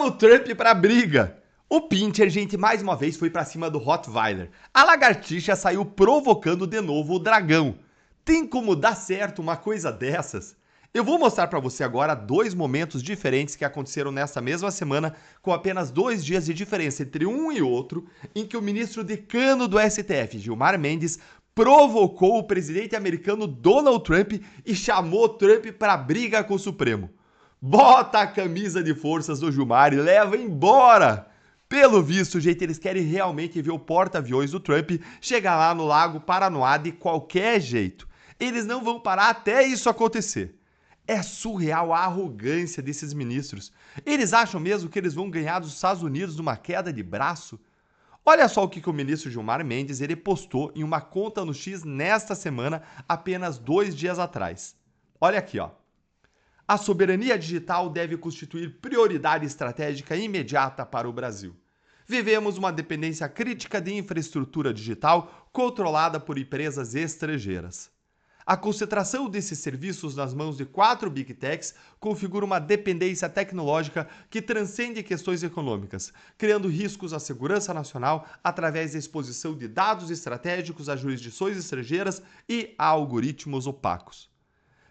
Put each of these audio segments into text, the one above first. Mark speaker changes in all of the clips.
Speaker 1: chamou o Trump pra briga. O Pincher, gente, mais uma vez foi pra cima do Rottweiler. A lagartixa saiu provocando de novo o dragão. Tem como dar certo uma coisa dessas? Eu vou mostrar pra você agora dois momentos diferentes que aconteceram nessa mesma semana, com apenas 2 dias de diferença entre um e outro, em que o ministro decano do STF, Gilmar Mendes, provocou o presidente americano Donald Trump e chamou Trump pra briga com o Supremo. Bota a camisa de forças do Gilmar e leva embora! Pelo visto, gente, eles querem realmente ver o porta-aviões do Trump chegar lá no Lago Paranoá de qualquer jeito. Eles não vão parar até isso acontecer. É surreal a arrogância desses ministros. Eles acham mesmo que eles vão ganhar dos Estados Unidos numa queda de braço? Olha só o que o ministro Gilmar Mendes ele postou em uma conta no X nesta semana, apenas 2 dias atrás. Olha aqui, ó. A soberania digital deve constituir prioridade estratégica imediata para o Brasil. Vivemos uma dependência crítica de infraestrutura digital controlada por empresas estrangeiras. A concentração desses serviços nas mãos de 4 Big Techs configura uma dependência tecnológica que transcende questões econômicas, criando riscos à segurança nacional através da exposição de dados estratégicos a jurisdições estrangeiras e a algoritmos opacos.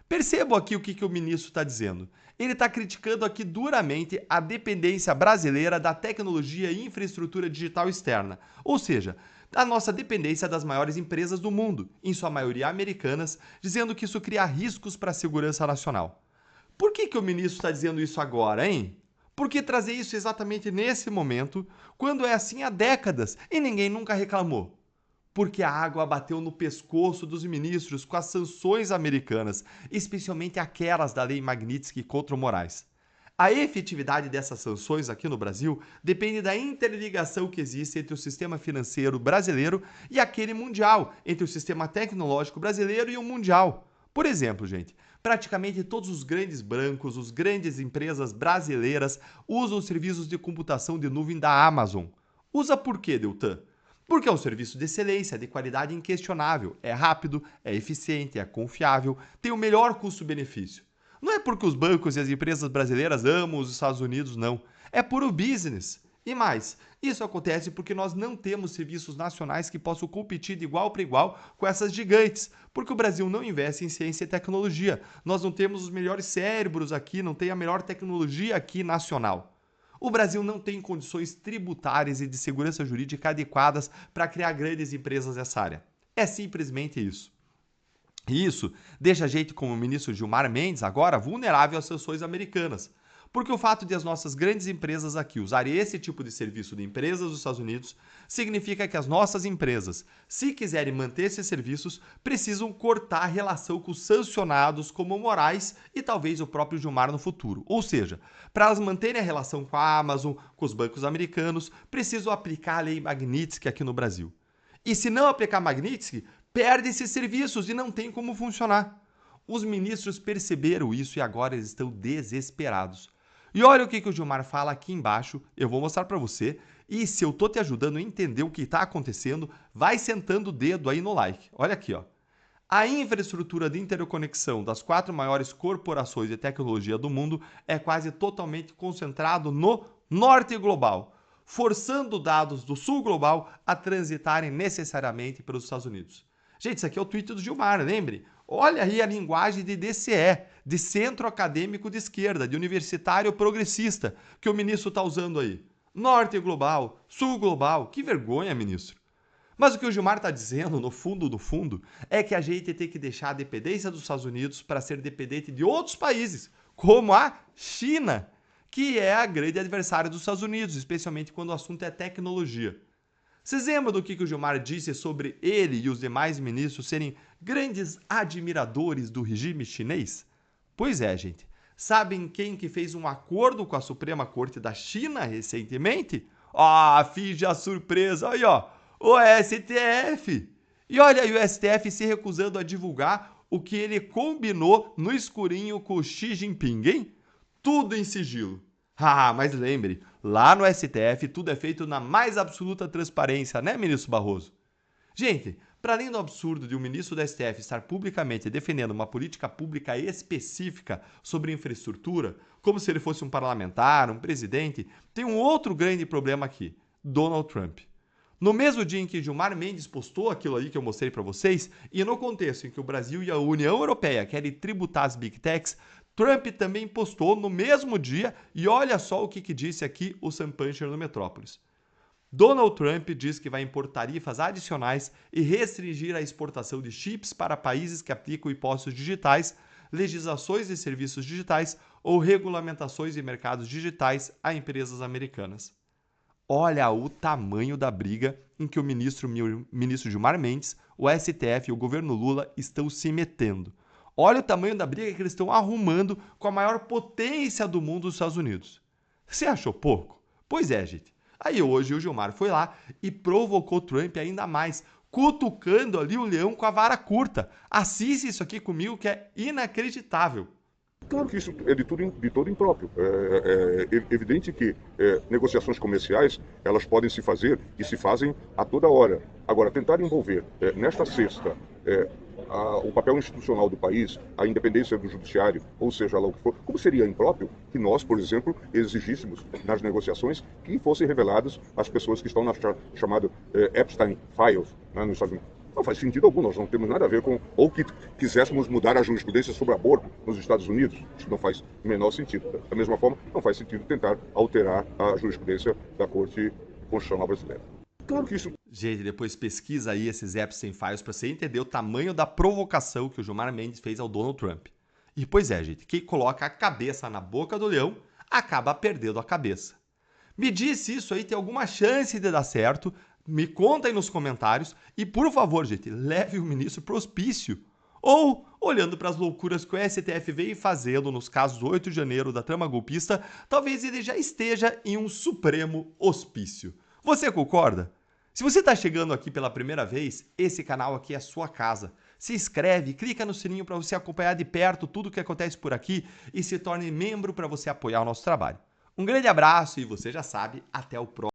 Speaker 1: Percebam aqui o que o ministro está dizendo. Ele está criticando aqui duramente a dependência brasileira da tecnologia e infraestrutura digital externa, ou seja, a nossa dependência das maiores empresas do mundo, em sua maioria americanas, dizendo que isso cria riscos para a segurança nacional. Por que o ministro está dizendo isso agora, hein? Por que trazer isso exatamente nesse momento, quando é assim há décadas e ninguém nunca reclamou? Porque a água bateu no pescoço dos ministros com as sanções americanas, especialmente aquelas da Lei Magnitsky contra o Moraes. A efetividade dessas sanções aqui no Brasil depende da interligação que existe entre o sistema financeiro brasileiro e aquele mundial, entre o sistema tecnológico brasileiro e o mundial. Por exemplo, gente, praticamente todos os grandes bancos, as grandes empresas brasileiras usam os serviços de computação de nuvem da Amazon. Usa por quê, Deltan? Porque é um serviço de excelência, de qualidade inquestionável, é rápido, é eficiente, é confiável, tem o melhor custo-benefício. Não é porque os bancos e as empresas brasileiras amam os Estados Unidos, não. É puro business. E mais, isso acontece porque nós não temos serviços nacionais que possam competir de igual para igual com essas gigantes, porque o Brasil não investe em ciência e tecnologia. Nós não temos os melhores cérebros aqui, não tem a melhor tecnologia aqui nacional. O Brasil não tem condições tributárias e de segurança jurídica adequadas para criar grandes empresas nessa área. É simplesmente isso. E isso deixa a gente, como o ministro Gilmar Mendes, agora vulnerável às sanções americanas. Porque o fato de as nossas grandes empresas aqui usarem esse tipo de serviço de empresas dos Estados Unidos significa que as nossas empresas, se quiserem manter esses serviços, precisam cortar a relação com os sancionados como o Moraes e talvez o próprio Gilmar no futuro. Ou seja, para elas manterem a relação com a Amazon, com os bancos americanos, precisam aplicar a lei Magnitsky aqui no Brasil. E se não aplicar Magnitsky, perde esses serviços e não tem como funcionar. Os ministros perceberam isso e agora eles estão desesperados. E olha o que o Gilmar fala aqui embaixo, eu vou mostrar para você. E se eu tô te ajudando a entender o que está acontecendo, vai sentando o dedo aí no like. Olha aqui, ó. A infraestrutura de interconexão das 4 maiores corporações de tecnologia do mundo é quase totalmente concentrado no norte global, forçando dados do sul global a transitarem necessariamente pelos Estados Unidos. Gente, isso aqui é o tweet do Gilmar, lembre? Olha aí a linguagem de DCE, de Centro Acadêmico de Esquerda, de universitário progressista, que o ministro está usando aí. Norte global, sul global, que vergonha, ministro. Mas o que o Gilmar está dizendo, no fundo do fundo, é que a gente tem que deixar a dependência dos Estados Unidos para ser dependente de outros países, como a China, que é a grande adversária dos Estados Unidos, especialmente quando o assunto é tecnologia. Vocês lembram do que o Gilmar disse sobre ele e os demais ministros serem grandes admiradores do regime chinês? Pois é, gente. Sabem quem que fez um acordo com a Suprema Corte da China recentemente? Ah, finge a surpresa. Aí, ó. O STF. E olha aí o STF se recusando a divulgar o que ele combinou no escurinho com o Xi Jinping, hein? Tudo em sigilo. Ah, mas lembre, lá no STF tudo é feito na mais absoluta transparência, né, ministro Barroso? Gente, para além do absurdo de um ministro do STF estar publicamente defendendo uma política pública específica sobre infraestrutura, como se ele fosse um parlamentar, um presidente, tem um outro grande problema aqui: Donald Trump. No mesmo dia em que Gilmar Mendes postou aquilo ali que eu mostrei para vocês, e no contexto em que o Brasil e a União Europeia querem tributar as Big Techs, Trump também postou no mesmo dia, e olha só o que disse aqui o Sam Puncher no Metrópolis. Donald Trump diz que vai impor tarifas adicionais e restringir a exportação de chips para países que aplicam impostos digitais, legislações de serviços digitais ou regulamentações de mercados digitais a empresas americanas. Olha o tamanho da briga em que o ministro Gilmar Mendes, o STF e o governo Lula estão se metendo. Olha o tamanho da briga que eles estão arrumando com a maior potência do mundo, os Estados Unidos. Você achou pouco? Pois é, gente. Aí hoje o Gilmar foi lá e provocou Trump ainda mais, cutucando ali o leão com a vara curta. Assiste isso aqui comigo que é inacreditável.
Speaker 2: Claro que isso é de todo impróprio. É evidente que negociações comerciais elas podem se fazer e se fazem a toda hora. Agora, tentar envolver nesta cesta o papel institucional do país, a independência do judiciário, ou seja lá o que for, como seria impróprio que nós, por exemplo, exigíssemos nas negociações que fossem reveladas as pessoas que estão na chamada Epstein Files, né, nos Estados Unidos. Não faz sentido algum, nós não temos nada a ver com, ou que quiséssemos mudar a jurisprudência sobre aborto nos Estados Unidos. Isso não faz o menor sentido. Da mesma forma, não faz sentido tentar alterar a jurisprudência da Corte Constitucional Brasileira. Claro que isso...
Speaker 1: Gente, depois pesquisa aí esses Epstein Files para você entender o tamanho da provocação que o Gilmar Mendes fez ao Donald Trump. E pois é, gente, quem coloca a cabeça na boca do leão acaba perdendo a cabeça. Me diz se isso aí tem alguma chance de dar certo. Me conta aí nos comentários e, por favor, gente, leve o ministro pro hospício. Ou, olhando para as loucuras que o STF veio fazendo nos casos 8 de janeiro da trama golpista, talvez ele já esteja em um supremo hospício. Você concorda? Se você está chegando aqui pela primeira vez, esse canal aqui é a sua casa. Se inscreve, clica no sininho para você acompanhar de perto tudo o que acontece por aqui e se torne membro para você apoiar o nosso trabalho. Um grande abraço e você já sabe, até o próximo.